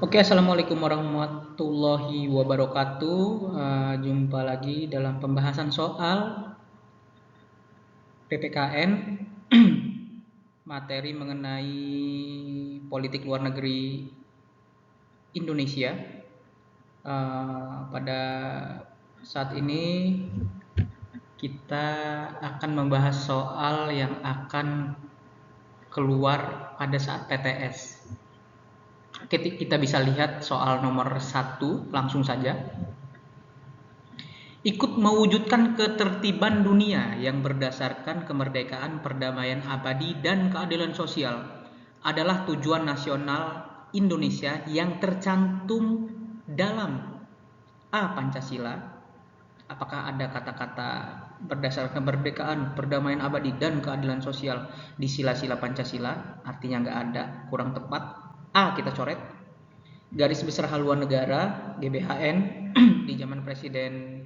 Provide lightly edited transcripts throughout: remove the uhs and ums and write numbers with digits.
Oke, assalamualaikum warahmatullahi wabarakatuh. Jumpa lagi dalam pembahasan soal PPKN, materi mengenai politik luar negeri Indonesia. Pada saat ini kita akan membahas soal yang akan keluar pada saat PTS. Kita bisa lihat soal nomor 1 langsung saja. Ikut mewujudkan ketertiban dunia yang berdasarkan kemerdekaan, perdamaian abadi, dan keadilan sosial adalah tujuan nasional Indonesia yang tercantum dalam Pancasila. Apakah ada kata-kata berdasarkan kemerdekaan, perdamaian abadi, dan keadilan sosial di sila-sila Pancasila? Artinya nggak ada, kurang tepat. Kita coret. Garis besar haluan negara GBHN di zaman Presiden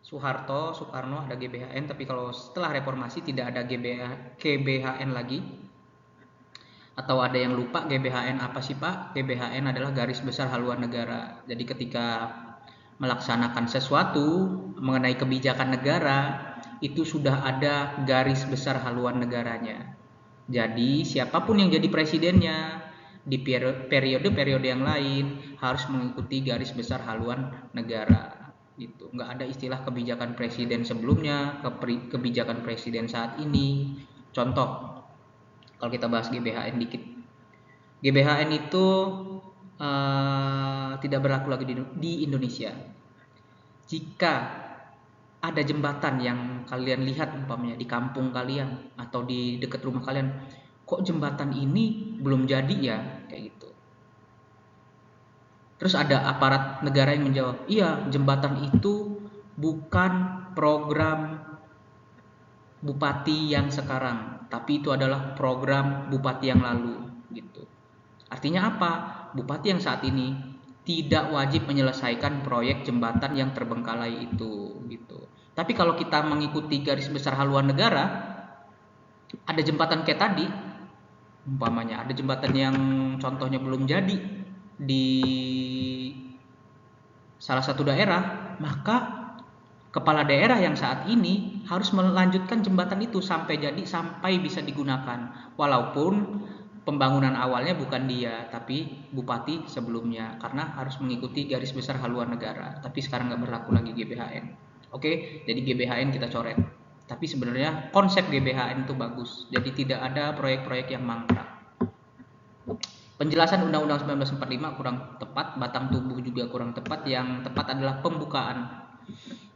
Soekarno ada GBHN, tapi kalau setelah reformasi tidak ada GBHN lagi. Atau ada yang lupa GBHN apa sih Pak? GBHN adalah garis besar haluan negara. Jadi ketika melaksanakan sesuatu mengenai kebijakan negara, itu sudah ada garis besar haluan negaranya. Jadi siapapun yang jadi presidennya di periode-periode yang lain harus mengikuti garis besar haluan negara. Gitu. Nggak ada istilah kebijakan presiden sebelumnya, kebijakan presiden saat ini. Contoh, kalau kita bahas GBHN dikit. GBHN itu tidak berlaku lagi di Indonesia. Jika ada jembatan yang kalian lihat umpamanya di kampung kalian atau di dekat rumah kalian, kok jembatan ini belum jadi ya, kayak gitu. Terus ada aparat negara yang menjawab, iya jembatan itu bukan program bupati yang sekarang, tapi itu adalah program bupati yang lalu, gitu. Artinya apa? Bupati yang saat ini tidak wajib menyelesaikan proyek jembatan yang terbengkalai itu, gitu. Tapi kalau kita mengikuti garis besar haluan negara, ada jembatan kayak tadi, umpamanya ada jembatan yang contohnya belum jadi di salah satu daerah, maka kepala daerah yang saat ini harus melanjutkan jembatan itu sampai jadi, sampai bisa digunakan. Walaupun pembangunan awalnya bukan dia, tapi bupati sebelumnya, karena harus mengikuti garis besar haluan negara. Tapi sekarang nggak berlaku lagi GBHN. Oke, jadi GBHN kita coret. Tapi sebenarnya konsep GBHN itu bagus. Jadi tidak ada proyek-proyek yang mangkrak. Penjelasan Undang-Undang 1945 kurang tepat, batang tubuh juga kurang tepat. Yang tepat adalah pembukaan.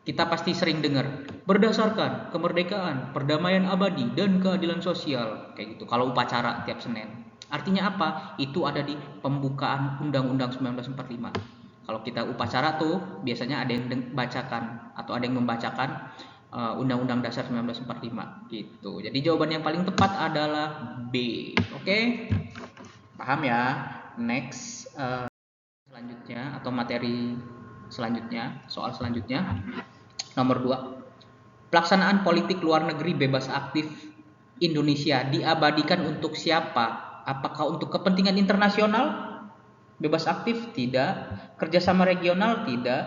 Kita pasti sering dengar berdasarkan kemerdekaan, perdamaian abadi, dan keadilan sosial, kayak gitu. Kalau upacara tiap Senin. Artinya apa? Itu ada di pembukaan Undang-Undang 1945. Kalau kita upacara tuh biasanya ada yang bacakan atau ada yang membacakan Undang-Undang Dasar 1945 gitu. Jadi jawaban yang paling tepat adalah B. Oke? Paham ya? Next selanjutnya atau materi selanjutnya, soal selanjutnya. Nomor 2. Pelaksanaan politik luar negeri bebas aktif Indonesia diabadikan untuk siapa? Apakah untuk kepentingan internasional? Bebas aktif? Tidak. Kerjasama regional? Tidak.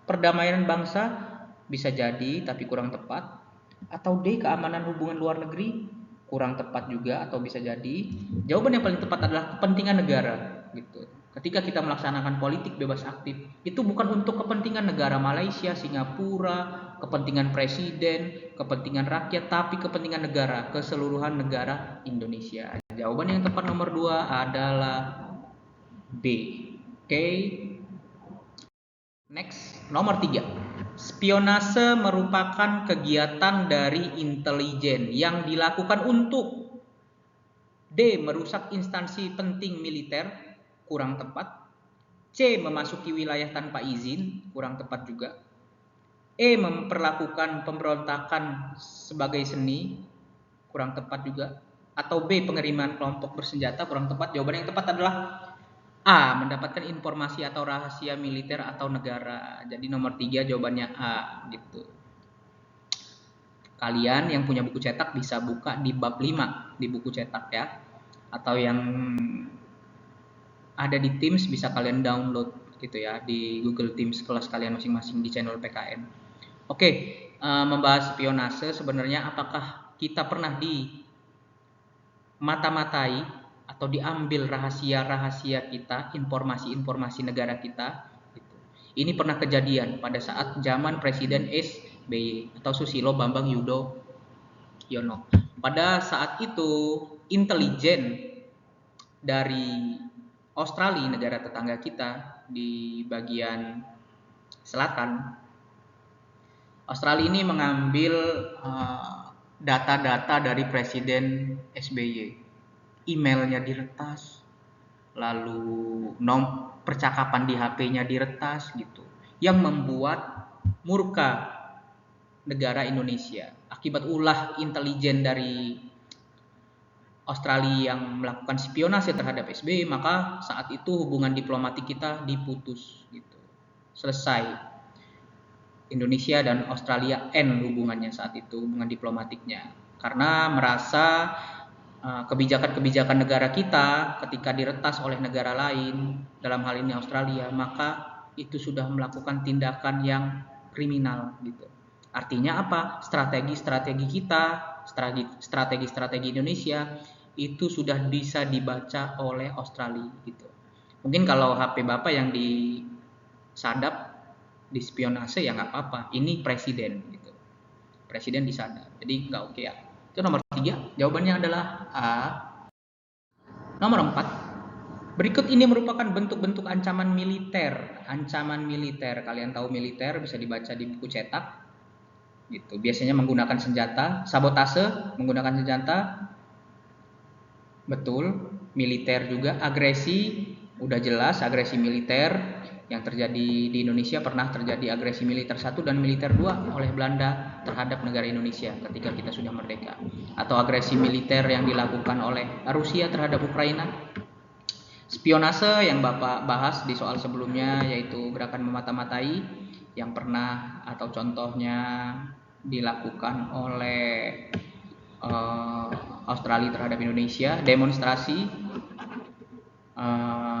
Perdamaian bangsa? Bisa jadi, tapi kurang tepat. Atau D. Keamanan hubungan luar negeri? Kurang tepat juga atau bisa jadi. Jawaban yang paling tepat adalah kepentingan negara. Gitu. Ketika kita melaksanakan politik bebas aktif, itu bukan untuk kepentingan negara Malaysia, Singapura, kepentingan presiden, kepentingan rakyat, tapi kepentingan negara, keseluruhan negara Indonesia. Jawaban yang tepat nomor 2 adalah B. Oke. Next, nomor 3. Spionase merupakan kegiatan dari intelijen yang dilakukan untuk D. Merusak instansi penting militer, kurang tepat. C. Memasuki wilayah tanpa izin, kurang tepat juga. E. Memperlakukan pemberontakan sebagai seni, kurang tepat juga. Atau B. Pengiriman kelompok bersenjata, kurang tepat. Jawaban yang tepat adalah A. Mendapatkan informasi atau rahasia militer atau negara. Jadi nomor 3 jawabannya A, gitu. Kalian yang punya buku cetak bisa buka di bab 5 di buku cetak ya. Atau yang ada di Teams, bisa kalian download gitu ya di Google Teams kelas kalian masing-masing di channel PKN. Oke, membahas spionase, sebenarnya apakah kita pernah di mata-matai atau diambil rahasia-rahasia kita, informasi-informasi negara kita gitu. Ini pernah kejadian pada saat zaman Presiden SBY atau Susilo Bambang Yudhoyono. Pada saat itu intelijen dari Australia, negara tetangga kita di bagian selatan, Australia ini mengambil data-data dari Presiden SBY. Emailnya diretas, lalu percakapan di HP-nya diretas gitu, yang membuat murka negara Indonesia akibat ulah intelijen dari Australia yang melakukan spionase terhadap SBY. Maka saat itu hubungan diplomatik kita diputus gitu. Selesai. Indonesia dan Australia hubungannya saat itu, hubungan diplomatiknya, karena merasa kebijakan-kebijakan negara kita ketika diretas oleh negara lain, dalam hal ini Australia, maka itu sudah melakukan tindakan yang kriminal gitu. Artinya apa? Strategi-strategi kita, strategi-strategi Indonesia itu sudah bisa dibaca oleh Australia gitu. Mungkin kalau HP Bapak yang disadap, dispionase ya nggak apa-apa. Ini presiden gitu. Presiden disadap. Jadi nggak oke ya. Itu nomor 3. Jawabannya adalah A. Nomor 4. Berikut ini merupakan bentuk-bentuk ancaman militer. Ancaman militer. Kalian tahu militer bisa dibaca di buku cetak. Gitu. Biasanya menggunakan senjata. Sabotase menggunakan senjata. Betul. Militer juga. Agresi udah jelas, agresi militer yang terjadi di Indonesia. Pernah terjadi agresi militer 1 dan militer 2 oleh Belanda terhadap negara Indonesia ketika kita sudah merdeka, atau agresi militer yang dilakukan oleh Rusia terhadap Ukraina. Spionase yang Bapak bahas di soal sebelumnya, yaitu gerakan memata-matai yang pernah atau contohnya dilakukan oleh Australia terhadap Indonesia. Demonstrasi,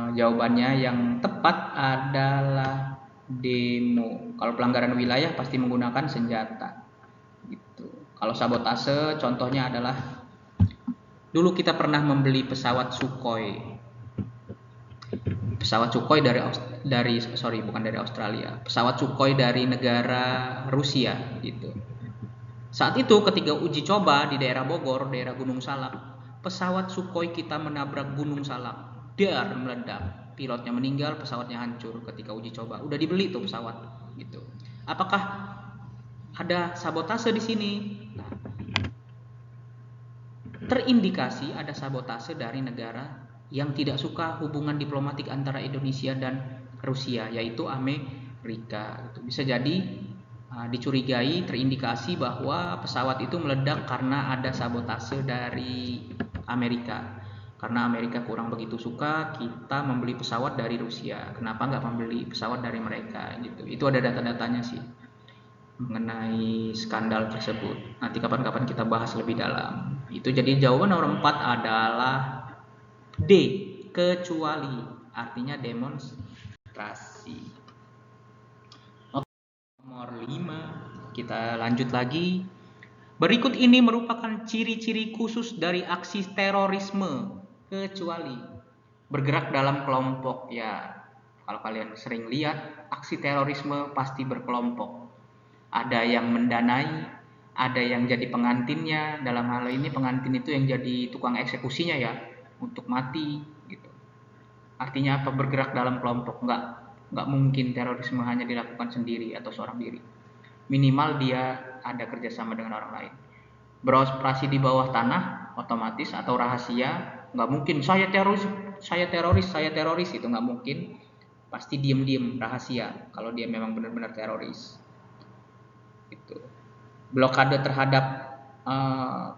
jawabannya yang tepat adalah demo. Kalau pelanggaran wilayah pasti menggunakan senjata gitu. Kalau sabotase contohnya adalah dulu kita pernah membeli pesawat Sukhoi. Pesawat Sukhoi bukan dari Australia. Pesawat Sukhoi dari negara Rusia gitu. Saat itu ketika uji coba di daerah Bogor, daerah Gunung Salak, pesawat Sukhoi kita menabrak Gunung Salak. Dar, meledak. Pilotnya meninggal, pesawatnya hancur ketika uji coba. Udah dibeli tuh pesawat gitu. Apakah ada sabotase di sini? Nah, terindikasi ada sabotase dari negara yang tidak suka hubungan diplomatik antara Indonesia dan Rusia, yaitu Amerika. Bisa jadi dicurigai, terindikasi bahwa pesawat itu meledak karena ada sabotase dari Amerika. Karena Amerika kurang begitu suka kita membeli pesawat dari Rusia. Kenapa nggak membeli pesawat dari mereka gitu. Itu ada data-datanya sih mengenai skandal tersebut. Nanti kapan-kapan kita bahas lebih dalam. Itu jadi jawaban nomor 4 adalah D, kecuali, artinya demonstrasi. Nomor 5, kita lanjut lagi. Berikut ini merupakan ciri-ciri khusus dari aksi terorisme, kecuali bergerak dalam kelompok. Ya, kalau kalian sering lihat aksi terorisme pasti berkelompok. Ada yang mendanai, ada yang jadi pengantinnya. Dalam hal ini pengantin itu yang jadi tukang eksekusinya ya, untuk mati gitu. Artinya apa? Bergerak dalam kelompok. Nggak mungkin terorisme hanya dilakukan sendiri atau seorang diri. Minimal dia ada kerjasama dengan orang lain. Beroperasi di bawah tanah otomatis atau rahasia, nggak mungkin saya teroris itu nggak mungkin. Pasti diem rahasia kalau dia memang benar-benar teroris. Itu. Blokade terhadap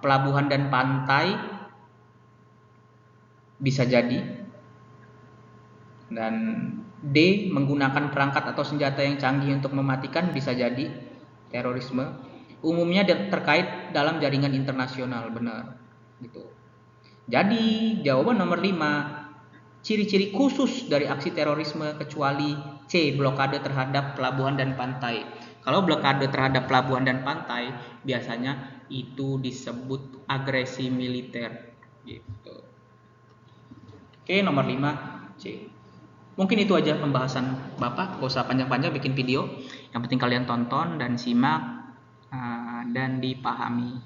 pelabuhan dan pantai bisa jadi. Dan D, menggunakan perangkat atau senjata yang canggih untuk mematikan bisa jadi terorisme. Umumnya terkait dalam jaringan internasional, benar gitu. Jadi jawaban nomor 5 ciri-ciri khusus dari aksi terorisme kecuali C. Blokade terhadap pelabuhan dan pantai. Kalau blokade terhadap pelabuhan dan pantai biasanya itu disebut agresi militer gitu. Oke, nomor 5 C. Mungkin itu aja pembahasan Bapak, gak usah panjang-panjang bikin video. Yang penting kalian tonton dan simak dan dipahami.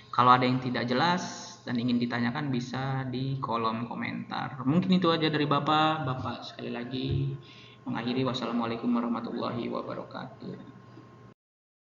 Kalau ada yang tidak jelas dan ingin ditanyakan bisa di kolom komentar. Mungkin itu aja dari Bapak. Bapak sekali lagi mengakhiri, wassalamualaikum warahmatullahi wabarakatuh.